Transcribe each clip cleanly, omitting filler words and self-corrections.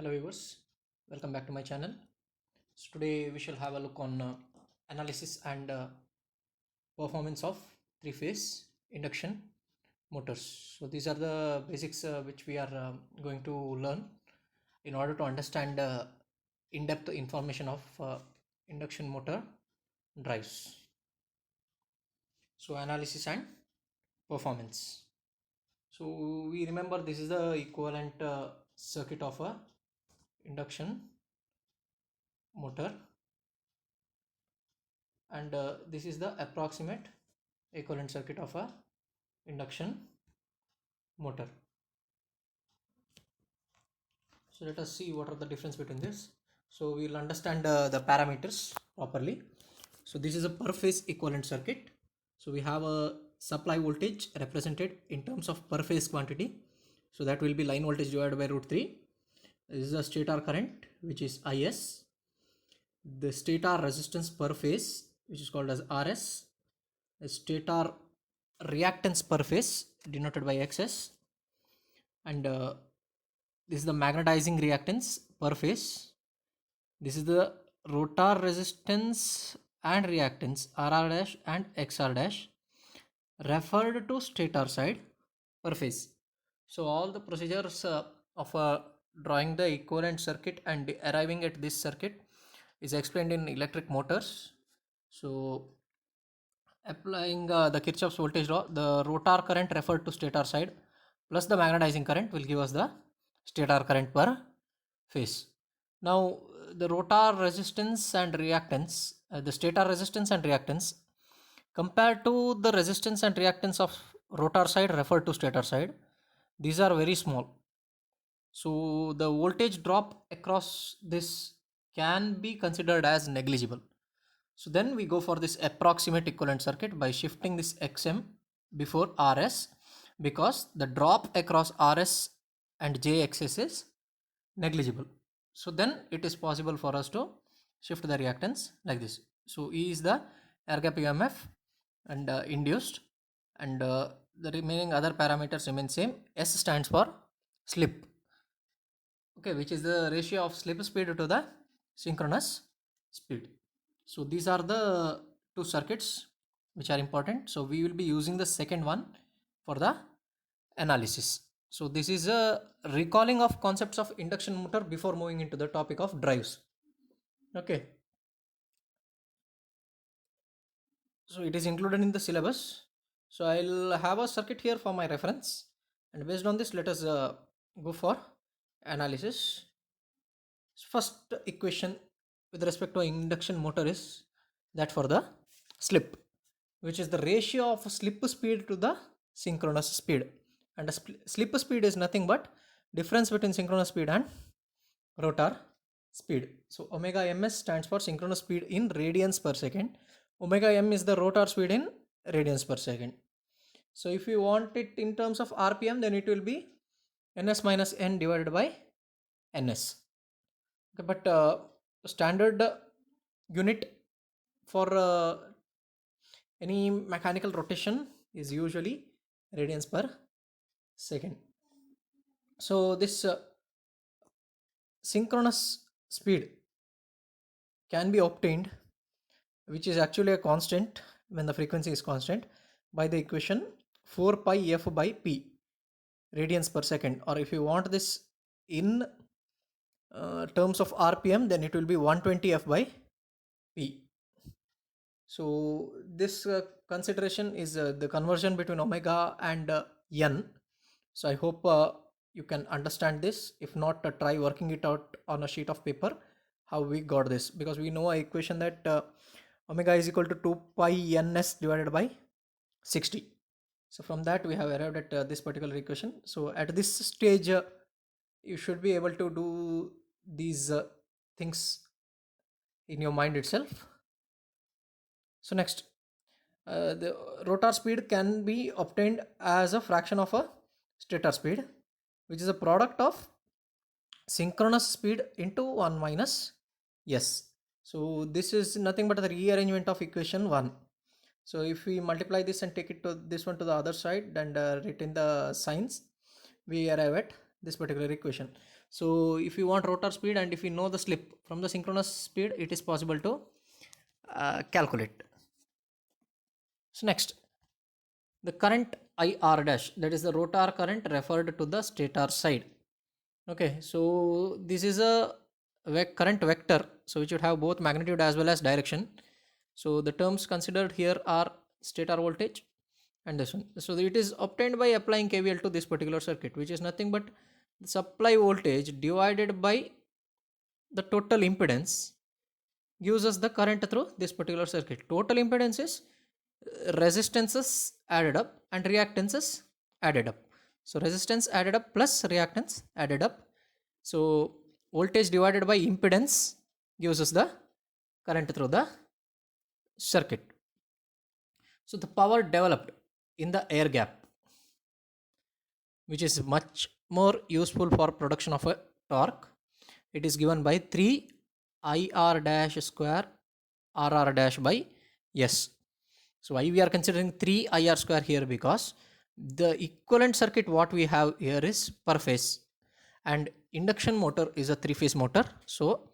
Hello viewers, welcome back to my channel. So today we shall have a look on analysis and performance of three-phase induction motors. So these are the basics which we are going to learn in order to understand in-depth information of induction motor drives. So analysis and performance. So we remember this is the equivalent circuit of a induction motor, and this is the approximate equivalent circuit of a induction motor. So let us see what are the difference between this. So we will understand the parameters properly. So this is a per phase equivalent circuit. So we have a supply voltage represented in terms of per phase quantity. So that will be line voltage divided by root 3. This is the stator current, which is Is. The stator resistance per phase, which is called as Rs. The stator reactance per phase, denoted by Xs. And this is the magnetizing reactance per phase. This is the rotor resistance and reactance RR dash and XR dash referred to stator side per phase. So all the procedures of drawing the equivalent circuit and arriving at this circuit is explained in electric motors. So applying the Kirchhoff's voltage law, the rotor current referred to stator side plus the magnetizing current will give us the stator current per phase. Now the rotor resistance and reactance, the stator resistance and reactance compared to the resistance and reactance of rotor side referred to stator side, these are very small. So the voltage drop across this can be considered as negligible. So then we go for this approximate equivalent circuit by shifting this Xm before Rs, because the drop across Rs and Jxs is negligible. So then it is possible for us to shift the reactance like this. So E is the air gap EMF and induced, and the remaining other parameters remain same. S stands for slip, okay, which is the ratio of slip speed to the synchronous speed. So these are the two circuits which are important. So we will be using the second one for the analysis. So this is a recalling of concepts of induction motor before moving into the topic of drives. Okay. So it is included in the syllabus. So I'll have a circuit here for my reference, and based on this let us go for analysis. First equation with respect to induction motor is that for the slip, which is the ratio of slip speed to the synchronous speed, and the slip speed is nothing but difference between synchronous speed and rotor speed. So omega ms stands for synchronous speed in radians per second. Omega m is the rotor speed in radians per second. So if you want it in terms of rpm, then it will be ns minus n divided by ns. Okay, but standard unit for any mechanical rotation is usually radians per second. So this synchronous speed can be obtained, which is actually a constant when the frequency is constant, by the equation 4 pi f by p radians per second, or if you want this in terms of rpm, then it will be 120 f by p. So this consideration is the conversion between omega and n. So I hope you can understand this. If not, try working it out on a sheet of paper how we got this, because we know a equation that omega is equal to 2 pi ns divided by 60. So from that we have arrived at this particular equation. So at this stage you should be able to do these things in your mind itself. So next, the rotor speed can be obtained as a fraction of a stator speed, which is a product of synchronous speed into 1 minus s. So this is nothing but the rearrangement of equation 1. So if we multiply this and take it to this one to the other side and retain the signs, we arrive at this particular equation. So if you want rotor speed and if you know the slip from the synchronous speed, it is possible to calculate. So next, the current IR dash, that is the rotor current referred to the stator side. Okay, so this is a current vector, so it should have both magnitude as well as direction. So the terms considered here are stator voltage and this one. So it is obtained by applying KVL to this particular circuit, which is nothing but the supply voltage divided by the total impedance gives us the current through this particular circuit. Total impedance is resistances added up and reactances added up. So resistance added up plus reactance added up. So voltage divided by impedance gives us the current through the circuit. So the power developed in the air gap, which is much more useful for production of a torque, it is given by 3 IR dash square RR dash by S. So why we are considering 3 IR square here? Because the equivalent circuit what we have here is per phase and induction motor is a 3-phase motor. So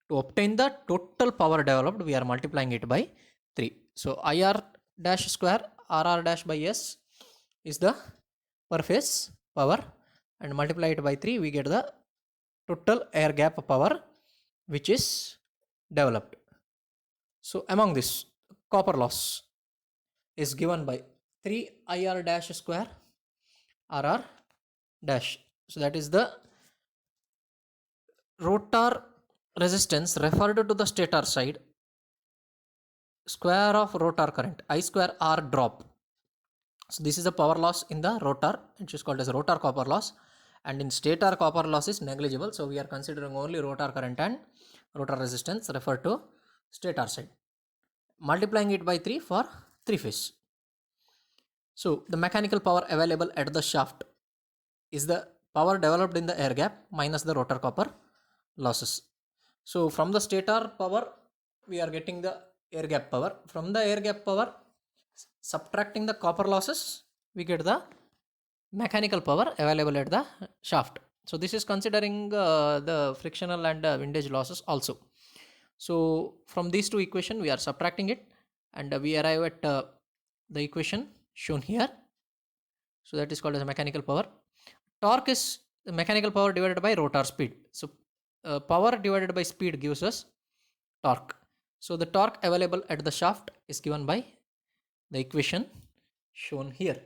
to obtain the total power developed, we are multiplying it by 3. So IR dash square RR dash by S is the per phase power and multiply it by 3, we get the total air gap power which is developed. So among this, copper loss is given by 3 IR dash square RR dash. So that is the rotor resistance referred to the stator side square of rotor current, I square R drop. So this is the power loss in the rotor, which is called as rotor copper loss, and in stator copper loss is negligible. So we are considering only rotor current and rotor resistance referred to stator side, multiplying it by 3 for 3-phase. So the mechanical power available at the shaft is the power developed in the air gap minus the rotor copper losses. So from the stator power we are getting the air gap power. From the air gap power, subtracting the copper losses, we get the mechanical power available at the shaft. So this is considering the frictional and windage losses also. So from these two equations we are subtracting it and we arrive at the equation shown here. So that is called as mechanical power. Torque is the mechanical power divided by rotor speed. So power divided by speed gives us torque. So the torque available at the shaft is given by the equation shown here.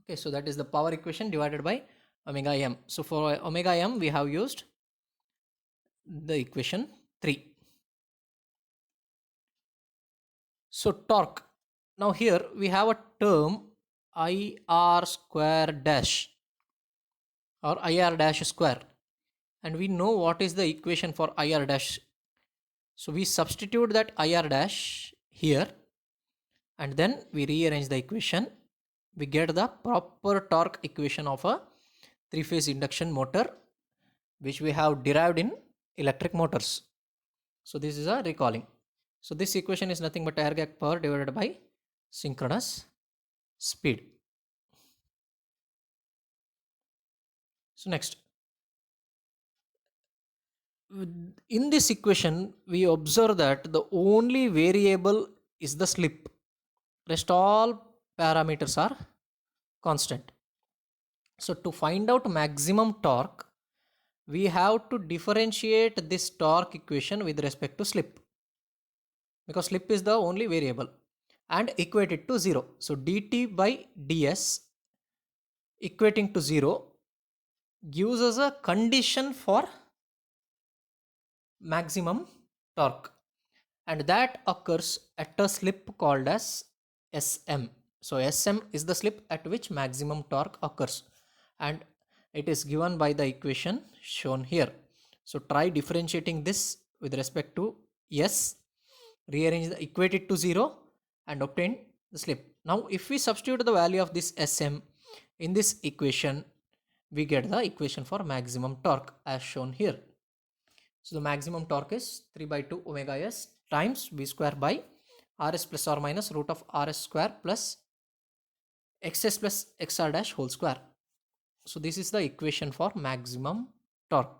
Okay, so that is the power equation divided by omega m. So for omega m we have used the equation 3. So torque, now here we have a term IR square dash or IR dash square, and we know what is the equation for IR dash. So we substitute that IR dash here and then we rearrange the equation. We get the proper torque equation of a 3-phase induction motor which we have derived in electric motors. So this is a recalling. So this equation is nothing but air gap power divided by synchronous speed. So next, in this equation we observe that the only variable is the slip. Rest all parameters are constant. So to find out maximum torque, we have to differentiate this torque equation with respect to slip, because slip is the only variable, and equate it to 0. So dt by ds equating to 0 gives us a condition for maximum torque, and that occurs at a slip called as Sm. So Sm is the slip at which maximum torque occurs, and it is given by the equation shown here. So try differentiating this with respect to S, rearrange the equate it to 0 and obtain the slip. Now if we substitute the value of this Sm in this equation, we get the equation for maximum torque as shown here. So the maximum torque is 3 by 2 omega s times v square by rs plus or minus root of rs square plus xs plus xr dash whole square. So this is the equation for maximum torque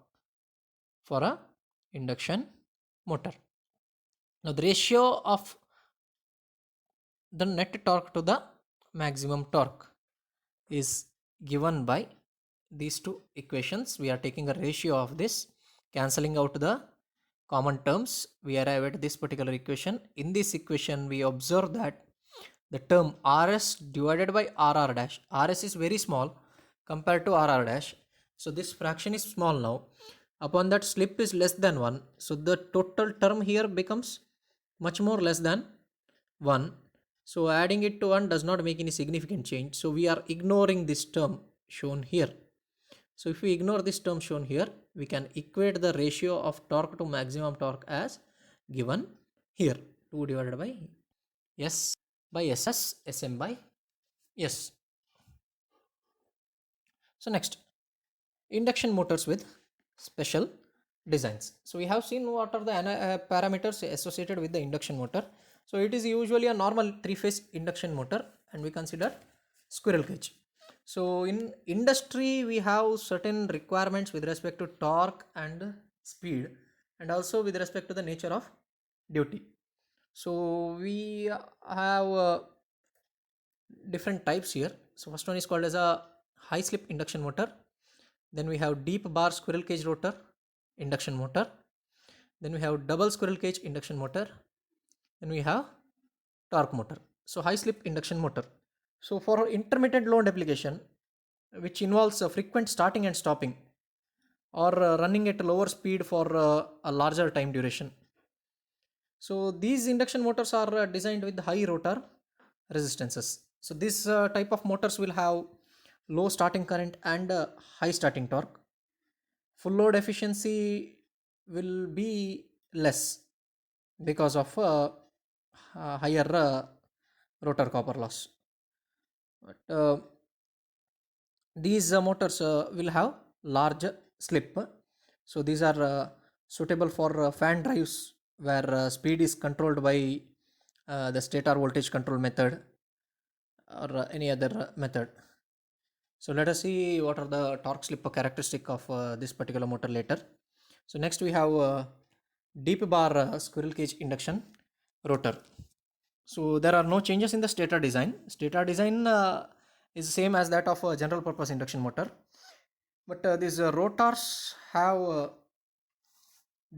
for a induction motor. Now the ratio of the net torque to the maximum torque is given by these two equations. We are taking a ratio of this, cancelling out the common terms. We arrive at this particular equation. In this equation, we observe that the term RS divided by RR dash, RS is very small compared to RR dash. So this fraction is small now. Upon that, slip is less than 1. So the total term here becomes much more less than 1. So adding it to 1 does not make any significant change. So we are ignoring this term shown here. So if we ignore this term shown here, we can equate the ratio of torque to maximum torque as given here. 2 divided by S by SS, Sm by S. So next, induction motors with special designs. So we have seen what are the parameters associated with the induction motor. So it is usually a normal 3-phase induction motor, and we consider squirrel cage. So in industry, we have certain requirements with respect to torque and speed, and also with respect to the nature of duty. So we have different types here. So first one is called as a high slip induction motor. Then we have deep bar squirrel cage rotor induction motor. Then we have double squirrel cage induction motor. Then we have torque motor. So high slip induction motor. So for intermittent load application, which involves frequent starting and stopping, or running at a lower speed for a larger time duration. So these induction motors are designed with high rotor resistances. So this type of motors will have low starting current and high starting torque. Full load efficiency will be less because of higher rotor copper loss. But these motors will have large slip. So these are suitable for fan drives where speed is controlled by the stator voltage control method or any other method. So let us see what are the torque slip characteristic of this particular motor later. So next we have deep bar squirrel cage induction rotor. So there are no changes in the stator design. Stator design is same as that of a general purpose induction motor, but these rotors have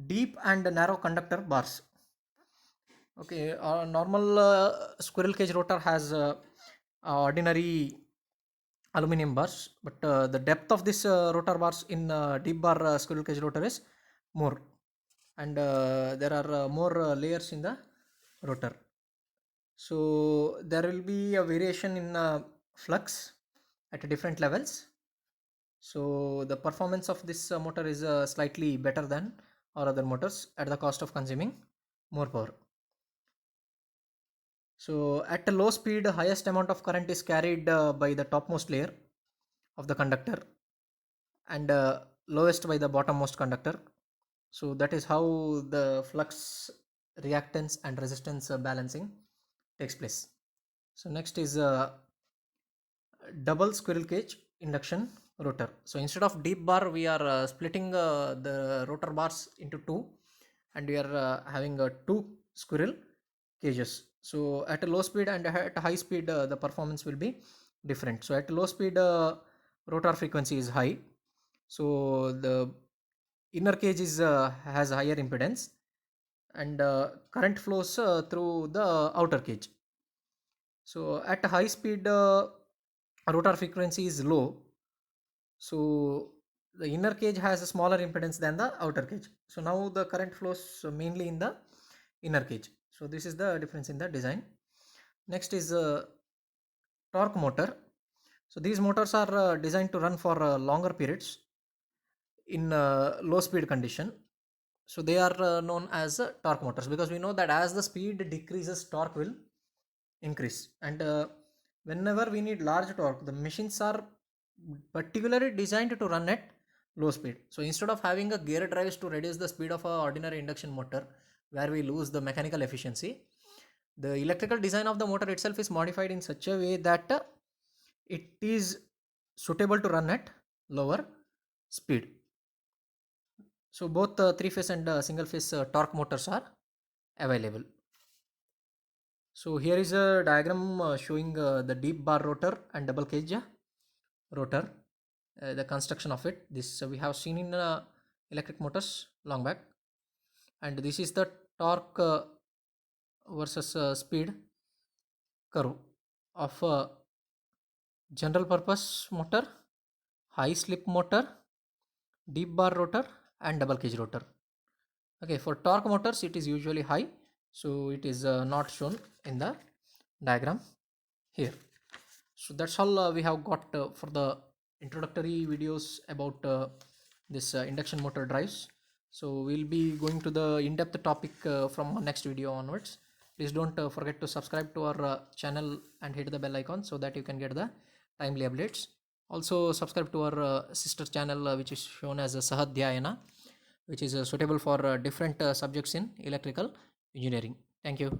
deep and narrow conductor bars. Okay, normal squirrel cage rotor has ordinary aluminum bars, but the depth of this rotor bars in deep bar squirrel cage rotor is more, and there are more layers in the rotor. So there will be a variation in flux at different levels. So the performance of this motor is slightly better than or other motors at the cost of consuming more power. So at a low speed, highest amount of current is carried by the topmost layer of the conductor and lowest by the bottommost conductor. So that is how the flux, reactance and resistance balancing takes place. So next is double squirrel cage induction rotor. So instead of deep bar, we are splitting the rotor bars into two, and we are having two squirrel cages. So at a low speed and at a high speed, the performance will be different. So at low speed, rotor frequency is high, so the inner cage is has higher impedance, and current flows through the outer cage. So at high speed, rotor frequency is low, so the inner cage has a smaller impedance than the outer cage. So now the current flows mainly in the inner cage. So this is the difference in the design. Next is torque motor. So these motors are designed to run for longer periods in low speed condition. So they are known as torque motors, because we know that as the speed decreases, torque will increase, and whenever we need large torque, the machines are particularly designed to run at low speed. So instead of having a gear drives to reduce the speed of a ordinary induction motor where we lose the mechanical efficiency, the electrical design of the motor itself is modified in such a way that it is suitable to run at lower speed. So both three phase and single phase torque motors are available. So here is a diagram showing the deep bar rotor and double cage rotor, the construction of it. This we have seen in electric motors long back, and this is the torque versus speed curve of general purpose motor, high slip motor, deep bar rotor, and double cage rotor. Okay, for torque motors it is usually high, so it is not shown in the diagram here. So that's all we have got for the introductory videos about this induction motor drives. So we'll be going to the in-depth topic from our next video onwards. Please don't forget to subscribe to our channel and hit the bell icon so that you can get the timely updates. Also subscribe to our sister channel which is shown as Sahadhyayana, which is suitable for different subjects in electrical engineering. Thank you.